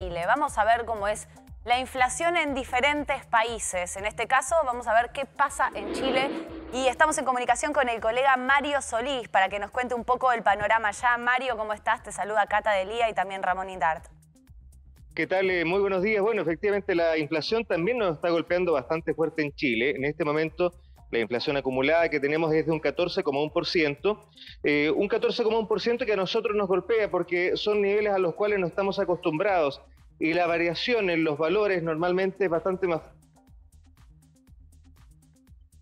Chile. Vamos a ver cómo es la inflación en diferentes países. En este caso, vamos a ver qué pasa en Chile. Y estamos en comunicación con el colega Mario Solís para que nos cuente un poco el panorama allá. Mario, ¿cómo estás? Te saluda Cata Delía y también Ramón Indart. ¿Qué tal? Muy buenos días. Bueno, efectivamente la inflación también nos está golpeando bastante fuerte en Chile. En este momento la inflación acumulada que tenemos es de un 14,1%. Un 14,1% que a nosotros nos golpea porque son niveles a los cuales no estamos acostumbrados. Y la variación en los valores normalmente es bastante más.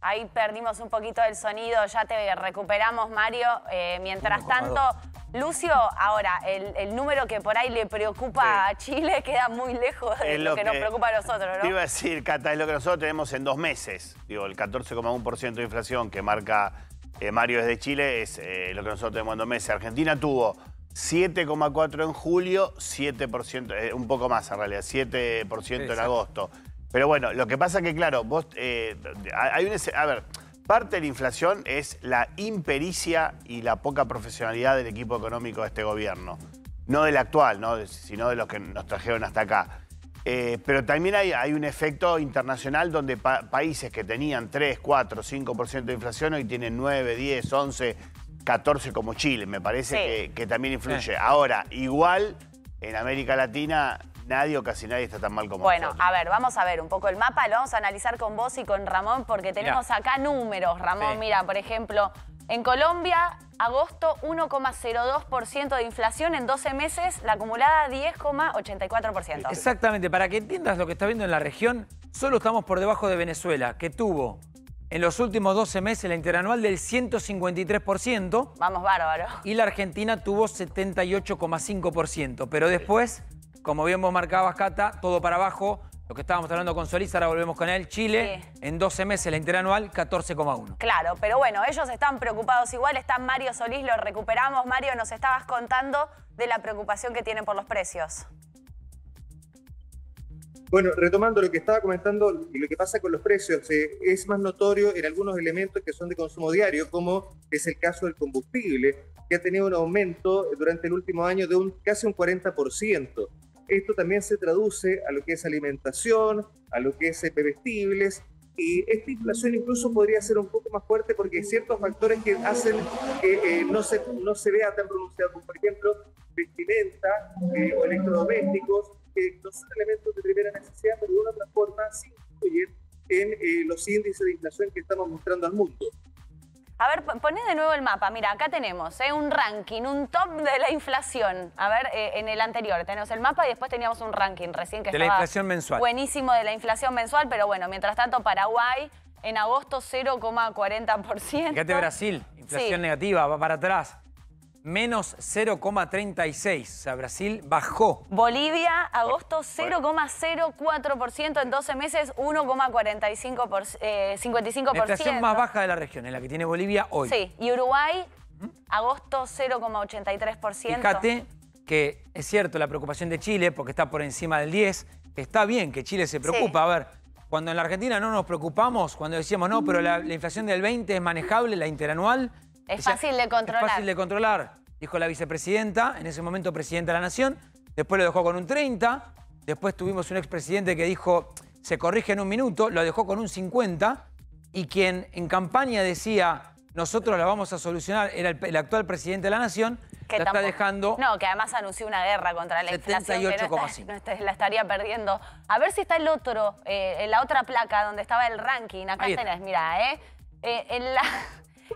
Ahí perdimos un poquito del sonido, ya te recuperamos, Mario. Mientras tanto, Lucio, ahora, el número que por ahí le preocupa a Chile queda muy lejos de lo que nos preocupa a nosotros, ¿no? Te iba a decir, Cata, es lo que nosotros tenemos en 2 meses. Digo, el 14,1% de inflación que marca Mario desde Chile es lo que nosotros tenemos en 2 meses. Argentina tuvo 7,4% en julio, 7%, un poco más en realidad, 7% en agosto. Pero bueno, lo que pasa que, claro, vos, a ver, parte de la inflación es la impericia y la poca profesionalidad del equipo económico de este gobierno. No del actual, ¿no? Sino de los que nos trajeron hasta acá. Pero también hay un efecto internacional donde países que tenían 3, 4, 5% de inflación hoy tienen 9, 10, 11, 14 como Chile. Me parece que también influye. Ahora, igual en América Latina nadie o casi nadie está tan mal como nosotros. Bueno, a ver, vamos a ver un poco el mapa. Lo vamos a analizar con vos y con Ramón porque tenemos acá números. Ramón, mira, por ejemplo, en Colombia, agosto 1,02% de inflación. En 12 meses, la acumulada 10,84%. Exactamente. Para que entiendas lo que está viendo en la región, solo estamos por debajo de Venezuela, que tuvo en los últimos 12 meses la interanual del 153%. Vamos, bárbaro. Y la Argentina tuvo 78,5%. Pero después, como bien vos marcabas, Cata, todo para abajo. Lo que estábamos hablando con Solís, ahora volvemos con él. Chile, en 12 meses la interanual, 14,1. Claro, pero bueno, ellos están preocupados igual. Está Mario Solís, lo recuperamos. Mario, nos estabas contando de la preocupación que tienen por los precios. Bueno, retomando lo que estaba comentando y lo que pasa con los precios, es más notorio en algunos elementos que son de consumo diario, como es el caso del combustible, que ha tenido un aumento durante el último año de casi un 40%. Esto también se traduce a lo que es alimentación, a lo que es bebestibles, y esta inflación incluso podría ser un poco más fuerte porque hay ciertos factores que hacen que no se vea tan pronunciado, como por ejemplo vestimenta o electrodomésticos, que no son elementos de primera necesidad, pero de una otra forma sí influyen en los índices de inflación que estamos mostrando al mundo. A ver, poné de nuevo el mapa. Mira, acá tenemos un ranking, un top de la inflación. A ver, en el anterior tenemos el mapa y después teníamos un ranking recién que de estaba la inflación mensual. Buenísimo de la inflación mensual, pero bueno, mientras tanto Paraguay en agosto 0,40%. Fíjate Brasil, inflación negativa, va para atrás. Menos 0,36. O sea, Brasil bajó. Bolivia, agosto 0,04%, en 12 meses 1,55%. La inflación más baja de la región, en la que tiene Bolivia hoy. Sí, y Uruguay, agosto 0,83%. Fíjate que es cierto la preocupación de Chile, porque está por encima del 10. Está bien que Chile se preocupa. A ver, cuando en la Argentina no nos preocupamos, cuando decíamos no, pero la inflación del 20 es manejable, la interanual. Es fácil de controlar. Es fácil de controlar, dijo la vicepresidenta, en ese momento presidenta de la Nación. Después lo dejó con un 30. Después tuvimos un expresidente que dijo, se corrige en un minuto, lo dejó con un 50. Y quien en campaña decía, nosotros la vamos a solucionar, era el actual presidente de la Nación, que la está dejando. No, que además anunció una guerra contra la inflación. 78,5. La estaría perdiendo. A ver si está el otro, en la otra placa donde estaba el ranking. Acá tenés, mirá,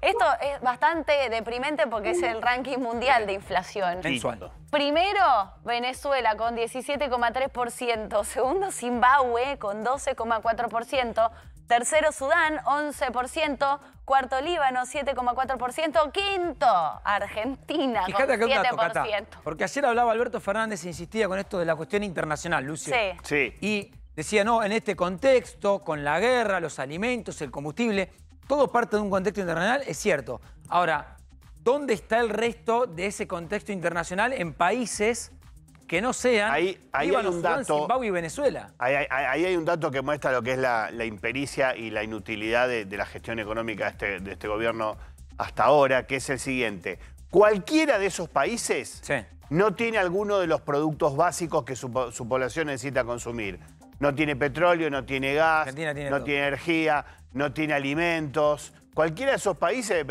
esto es bastante deprimente porque es el ranking mundial de inflación. Mensual. Primero, Venezuela con 17,3%. Segundo, Zimbabue con 12,4%. Tercero, Sudán, 11%. Cuarto, Líbano, 7,4%. Quinto, Argentina, Fíjate con que 7%. un dato, Cata, porque ayer hablaba Alberto Fernández e insistía con esto de la cuestión internacional, Lucio. Sí. Y decía, no, en este contexto, con la guerra, los alimentos, el combustible, todo parte de un contexto internacional, es cierto. Ahora, ¿dónde está el resto de ese contexto internacional en países que no sean ahí hay un dato, Zimbabue y Venezuela? Ahí hay un dato que muestra lo que es la impericia y la inutilidad de la gestión económica de este gobierno hasta ahora, que es el siguiente. Cualquiera de esos países no tiene alguno de los productos básicos que su población necesita consumir. No tiene petróleo, no tiene gas, no tiene energía, no tiene alimentos. Cualquiera de esos países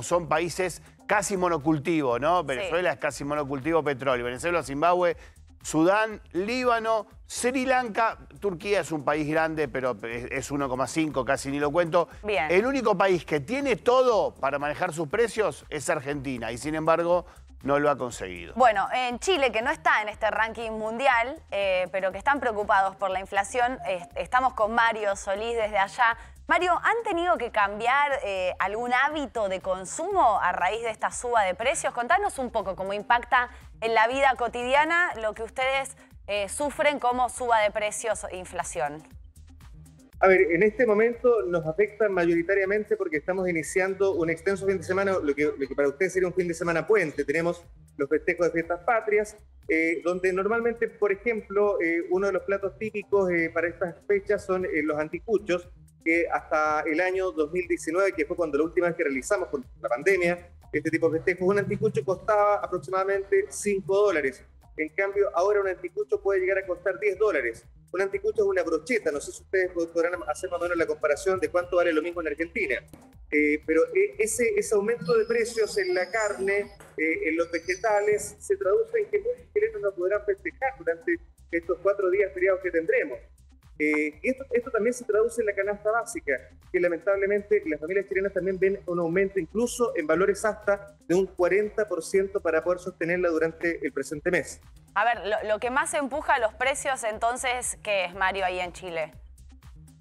son países casi monocultivo, ¿no? Venezuela es casi monocultivo petróleo. Venezuela, Zimbabue, Sudán, Líbano, Sri Lanka. Turquía es un país grande, pero es 1,5, casi ni lo cuento. Bien. El único país que tiene todo para manejar sus precios es Argentina y sin embargo no lo ha conseguido. Bueno, en Chile, que no está en este ranking mundial, pero que están preocupados por la inflación, estamos con Mario Solís desde allá. Mario, ¿han tenido que cambiar algún hábito de consumo a raíz de esta suba de precios? Contanos un poco cómo impacta en la vida cotidiana lo que ustedes sufren como suba de precios e inflación. A ver, en este momento nos afecta mayoritariamente porque estamos iniciando un extenso fin de semana, lo que para ustedes sería un fin de semana puente. Tenemos los festejos de fiestas patrias, donde normalmente, por ejemplo, uno de los platos típicos para estas fechas son los anticuchos, que hasta el año 2019, que fue cuando la última vez que realizamos por la pandemia este tipo de festejos, un anticucho costaba aproximadamente $5. En cambio, ahora un anticucho puede llegar a costar $10. Un anticucho es una brocheta, no sé si ustedes podrán hacer más o menos la comparación de cuánto vale lo mismo en Argentina. Pero ese aumento de precios en la carne, en los vegetales, se traduce en que muchos chilenos no podrán festejar durante estos 4 días feriados que tendremos. Y esto también se traduce en la canasta básica, que lamentablemente las familias chilenas también ven un aumento incluso en valores hasta de un 40% para poder sostenerla durante el presente mes. A ver, lo que más empuja los precios entonces, ¿qué es, Mario, ahí en Chile?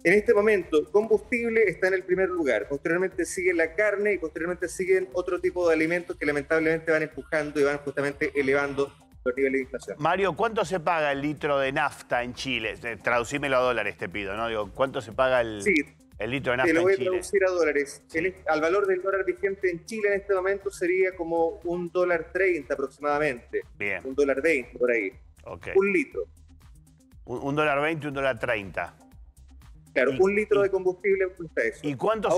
En este momento, el combustible está en el primer lugar, posteriormente sigue la carne y posteriormente siguen otro tipo de alimentos que lamentablemente van empujando y van justamente elevando los niveles de inflación. Mario, ¿cuánto se paga el litro de nafta en Chile? Traducímelo a dólares, te pido, ¿no? Digo, ¿cuánto se paga el litro de nafta en Chile? Te lo voy a traducir a dólares. Al valor del dólar vigente en Chile en este momento sería como $1.30 aproximadamente. Bien. $1.20 por ahí. Okay. Un litro. $1.20, $1.30. Claro, un litro de combustible cuesta eso. ¿Y cuánto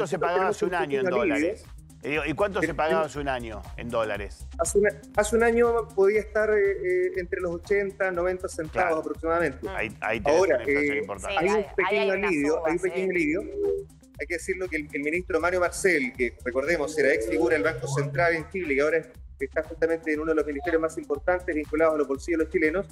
se pagaba hace un año en dólares? ¿Y cuánto se pagaba hace un año en dólares? Hace un año podía estar entre los 80, 90 centavos aproximadamente. Ahí tenés una inflación importante. Hay un pequeño alivio, Hay que decirlo que el ministro Mario Marcel, que recordemos era ex figura del Banco Central en Chile y ahora está justamente en uno de los ministerios más importantes vinculados a los bolsillos de los chilenos,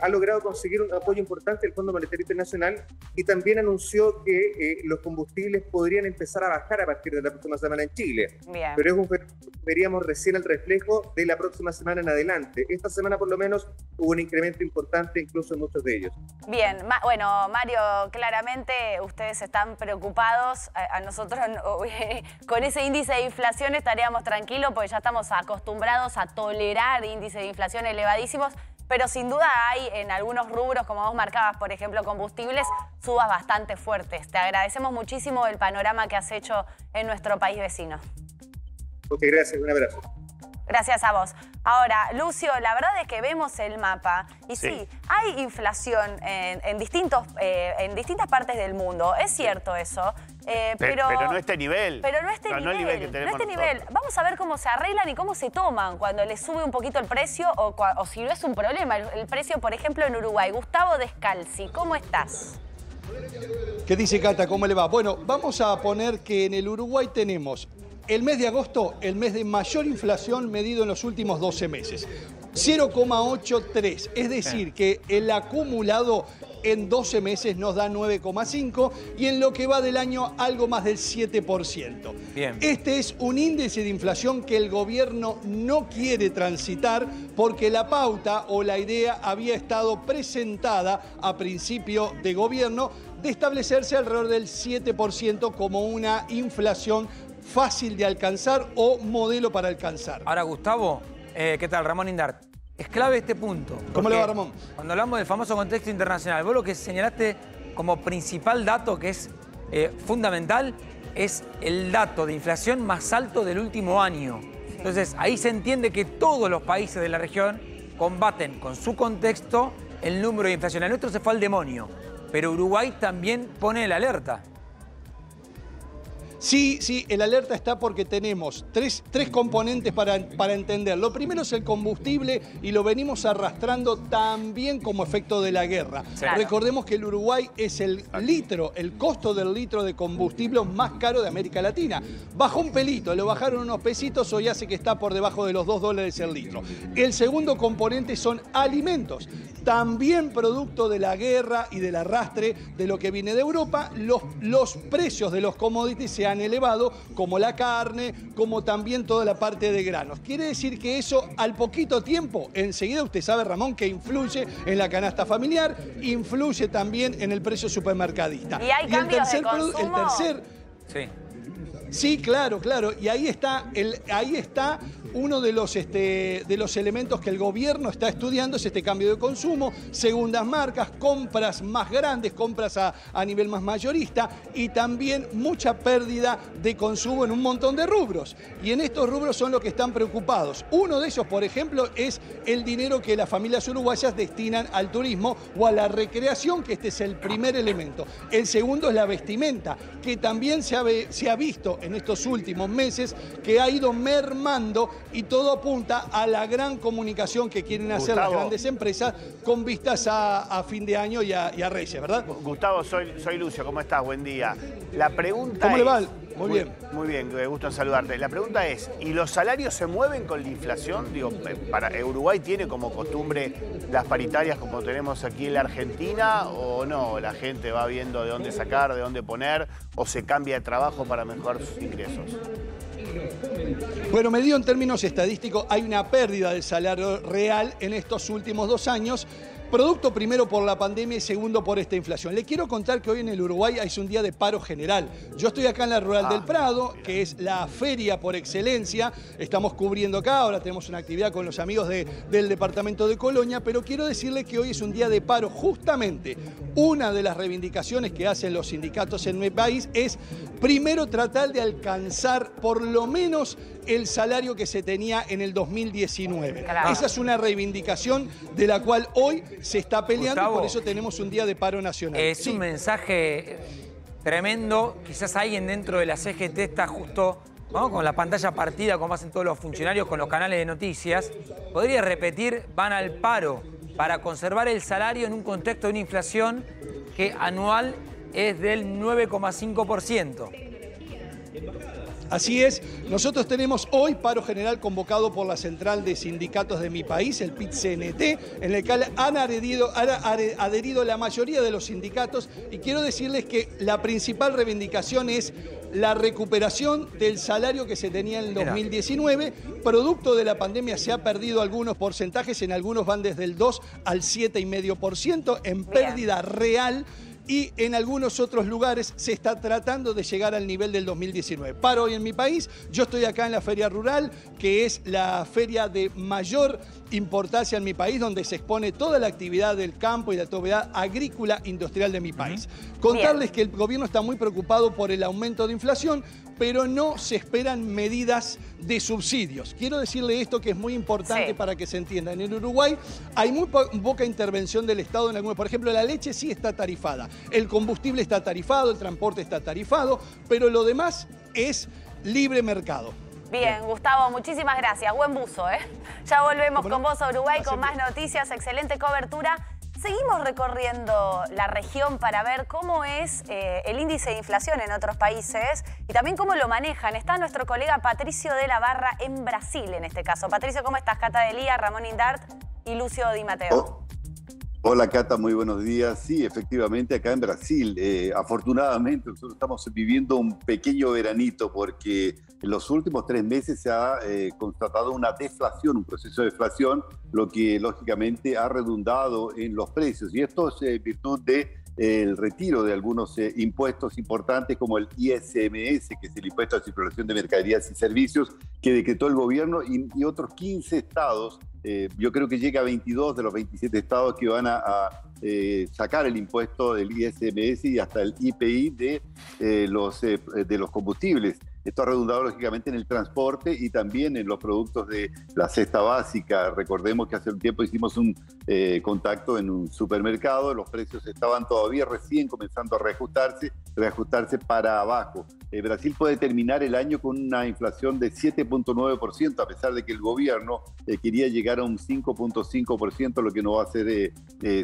ha logrado conseguir un apoyo importante del Fondo Monetario Internacional y también anunció que los combustibles podrían empezar a bajar a partir de la próxima semana en Chile. Bien. Pero es un fenómeno que veríamos recién el reflejo de la próxima semana en adelante. Esta semana por lo menos hubo un incremento importante incluso en muchos de ellos. Bien, bueno, Mario, claramente ustedes están preocupados. A nosotros con ese índice de inflación estaríamos tranquilos porque ya estamos acostumbrados a tolerar índices de inflación elevadísimos, pero sin duda hay en algunos rubros, como vos marcabas, por ejemplo, combustibles, subas bastante fuertes. Te agradecemos muchísimo el panorama que has hecho en nuestro país vecino. Muchas gracias, un abrazo. Gracias a vos. Ahora, Lucio, la verdad es que vemos el mapa y sí hay inflación en distintas partes del mundo. Es cierto eso. Pero no a este nivel. Pero no a este nivel. No el nivel que tenemos nosotros. Vamos a ver cómo se arreglan y cómo se toman cuando les sube un poquito el precio o si no es un problema el precio, por ejemplo, en Uruguay. Gustavo Descalzi, ¿cómo estás? ¿Qué dice Cata? ¿Cómo le va? Bueno, vamos a poner que en el Uruguay tenemos el mes de agosto, el mes de mayor inflación medido en los últimos 12 meses. 0,83. Es decir, que el acumulado en 12 meses nos da 9,5 y en lo que va del año algo más del 7%. Bien. Este es un índice de inflación que el gobierno no quiere transitar porque la pauta o la idea había estado presentada a principio de gobierno de establecerse alrededor del 7% como una inflación fácil de alcanzar o modelo para alcanzar. Ahora, Gustavo, ¿qué tal? Ramón Indart. Es clave este punto. ¿Cómo le va, Ramón? Cuando hablamos del famoso contexto internacional, vos lo que señalaste como principal dato que es fundamental es el dato de inflación más alto del último año. Entonces, ahí se entiende que todos los países de la región combaten con su contexto el número de inflación. El nuestro se fue al demonio, pero Uruguay también pone la alerta. Sí, el alerta está porque tenemos tres componentes para entender. Lo primero es el combustible y lo venimos arrastrando también como efecto de la guerra. Claro. Recordemos que el Uruguay es el costo del litro de combustible más caro de América Latina. Bajó un pelito, lo bajaron unos pesitos, hoy hace que está por debajo de los $2 el litro. El segundo componente son alimentos. También producto de la guerra y del arrastre de lo que viene de Europa, los precios de los commodities se han elevado, como la carne, como también toda la parte de granos. Quiere decir que eso al poquito tiempo, enseguida usted sabe, Ramón, que influye en la canasta familiar, influye también en el precio supermercadista. ¿Y hay cambios de consumo? Sí. Sí, claro. Y ahí está uno de los elementos que el gobierno está estudiando, es este cambio de consumo, segundas marcas, compras más grandes, compras a nivel más mayorista y también mucha pérdida de consumo en un montón de rubros. Y en estos rubros son los que están preocupados. Uno de ellos, por ejemplo, es el dinero que las familias uruguayas destinan al turismo o a la recreación, que este es el primer elemento. El segundo es la vestimenta, que también se ha visto en estos últimos meses que ha ido mermando y todo apunta a la gran comunicación que quieren hacer las grandes empresas con vistas a fin de año y a Reyes, ¿verdad? Gustavo, soy Lucio, ¿cómo estás? Buen día. La pregunta ¿Cómo es, le va? Muy bien. Muy bien, gusto en saludarte. La pregunta es, ¿y los salarios se mueven con la inflación? Digo, ¿Uruguay tiene como costumbre las paritarias como tenemos aquí en la Argentina o no? ¿La gente va viendo de dónde sacar, de dónde poner o se cambia de trabajo para mejorar sus ingresos? Bueno, medido en términos estadísticos, hay una pérdida del salario real en estos últimos 2 años, producto primero por la pandemia y segundo por esta inflación. Le quiero contar que hoy en el Uruguay hay un día de paro general. Yo estoy acá en la Rural del Prado, que es la feria por excelencia. Estamos cubriendo acá, ahora tenemos una actividad con los amigos del departamento de Colonia, pero quiero decirle que hoy es un día de paro. Justamente una de las reivindicaciones que hacen los sindicatos en mi país es primero tratar de alcanzar por lo menos el salario que se tenía en el 2019. Claro. Esa es una reivindicación de la cual hoy se está peleando, Gustavo, y por eso tenemos un día de paro nacional. Es un mensaje tremendo. Quizás alguien dentro de la CGT está justo, ¿no?, con la pantalla partida, como hacen todos los funcionarios con los canales de noticias. Podría repetir, van al paro para conservar el salario en un contexto de una inflación que anual es del 9,5%. Así es, nosotros tenemos hoy paro general convocado por la Central de Sindicatos de mi país, el PIT-CNT, en el que han adherido la mayoría de los sindicatos, y quiero decirles que la principal reivindicación es la recuperación del salario que se tenía en el 2019. Producto de la pandemia se ha perdido algunos porcentajes, en algunos van desde el 2 al 7,5% en pérdida real. Y en algunos otros lugares se está tratando de llegar al nivel del 2019. Paro hoy en mi país, yo estoy acá en la Feria Rural, que es la feria de mayor importancia en mi país, donde se expone toda la actividad del campo y la actividad agrícola industrial de mi país. Contarles que el gobierno está muy preocupado por el aumento de inflación, pero no se esperan medidas de subsidios. Quiero decirle esto que es muy importante para que se entienda. En el Uruguay hay muy poca intervención del Estado en algunos. Por ejemplo, la leche sí está tarifada, el combustible está tarifado, el transporte está tarifado, pero lo demás es libre mercado. Bien, Gustavo, muchísimas gracias. Buen buzo, ¿eh? Ya volvemos con vos a Uruguay con más noticias, excelente cobertura. Seguimos recorriendo la región para ver cómo es el índice de inflación en otros países y también cómo lo manejan. Está nuestro colega Patricio de la Barra en Brasil en este caso. Patricio, ¿cómo estás? Cata Delía, Ramón Indart y Lucio Di Matteo. Hola Cata, muy buenos días. Sí, efectivamente, acá en Brasil, afortunadamente nosotros estamos viviendo un pequeño veranito porque en los últimos 3 meses se ha constatado una deflación, un proceso de deflación, lo que lógicamente ha redundado en los precios. Y esto es en virtud del retiro de algunos impuestos importantes como el ISMS, que es el impuesto a circulación de mercaderías y servicios, que decretó el gobierno y otros 15 estados. Yo creo que llega a 22 de los 27 estados que van a sacar el impuesto del ISMS y hasta el IPI de los combustibles. Esto ha redundado lógicamente en el transporte y también en los productos de la cesta básica. Recordemos que hace un tiempo hicimos un contacto en un supermercado, los precios estaban todavía recién comenzando a reajustarse para abajo. Brasil puede terminar el año con una inflación de 7.9%, a pesar de que el gobierno quería llegar a un 5.5%, lo que no va a ser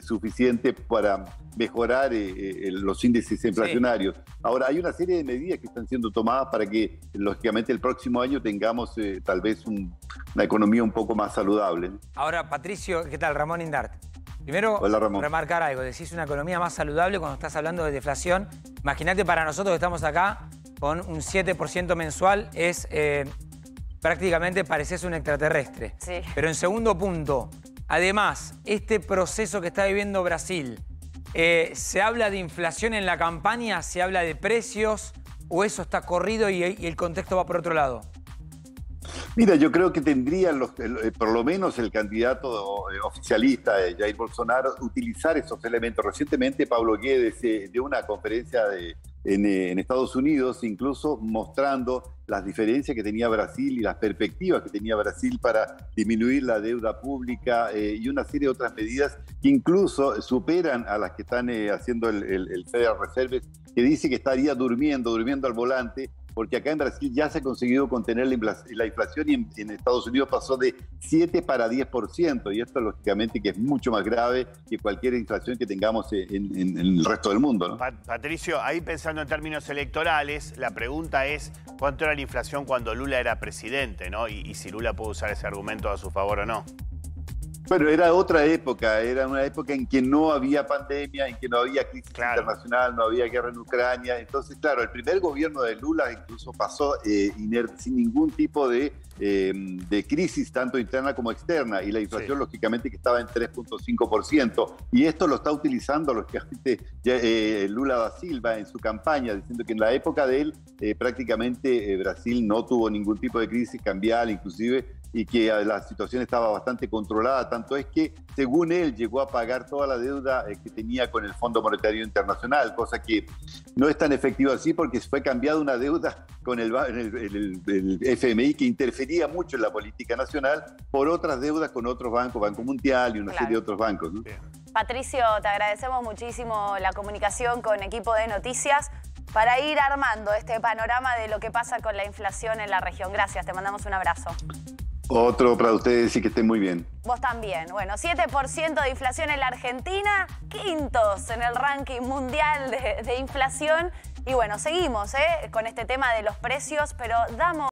suficiente para mejorar los índices inflacionarios. Sí. Ahora, hay una serie de medidas que están siendo tomadas para que, lógicamente, el próximo año tengamos tal vez una economía un poco más saludable. Ahora, Patricio, ¿qué tal? Ramón Indart. Primero, hola, Ramón. Remarcar algo. Decís una economía más saludable cuando estás hablando de deflación. Imagínate para nosotros que estamos acá con un 7% mensual, es prácticamente pareces un extraterrestre. Sí. Pero en segundo punto, además, este proceso que está viviendo Brasil, ¿se habla de inflación en la campaña? ¿Se habla de precios? ¿O eso está corrido y el contexto va por otro lado? Mira, yo creo que tendrían por lo menos el candidato oficialista, Jair Bolsonaro, utilizar esos elementos. Recientemente Paulo Guedes dio una conferencia en Estados Unidos, incluso mostrando las diferencias que tenía Brasil y las perspectivas que tenía Brasil para disminuir la deuda pública y una serie de otras medidas que incluso superan a las que están haciendo el Federal Reserve, que dice que estaría durmiendo al volante, porque acá en Brasil ya se ha conseguido contener la inflación y en Estados Unidos pasó de 7 para 10%, y esto lógicamente que es mucho más grave que cualquier inflación que tengamos en el resto del mundo, ¿no? Patricio, ahí pensando en términos electorales, la pregunta es ¿cuánto era la inflación cuando Lula era presidente, ¿no? Y si Lula puede usar ese argumento a su favor o no. Bueno, era otra época, era una época en que no había pandemia, en que no había crisis internacional, no había guerra en Ucrania. Entonces, claro, el primer gobierno de Lula incluso pasó sin ningún tipo de crisis, tanto interna como externa, y la inflación lógicamente que estaba en 3.5%. Y esto lo está utilizando lógicamente Lula da Silva en su campaña, diciendo que en la época de él prácticamente Brasil no tuvo ningún tipo de crisis cambial, inclusive, y que la situación estaba bastante controlada. Tanto es que, según él, llegó a pagar toda la deuda que tenía con el Fondo Monetario Internacional, cosa que no es tan efectiva así porque fue cambiada una deuda con el FMI que interfería mucho en la política nacional por otras deudas con otros bancos, Banco Mundial y una serie de otros bancos, ¿no? Patricio, te agradecemos muchísimo la comunicación con Equipo de Noticias para ir armando este panorama de lo que pasa con la inflación en la región. Gracias, te mandamos un abrazo. Otro para ustedes y que estén muy bien. Vos también. Bueno, 7% de inflación en la Argentina, quintos en el ranking mundial de inflación. Y bueno, seguimos con este tema de los precios, pero damos...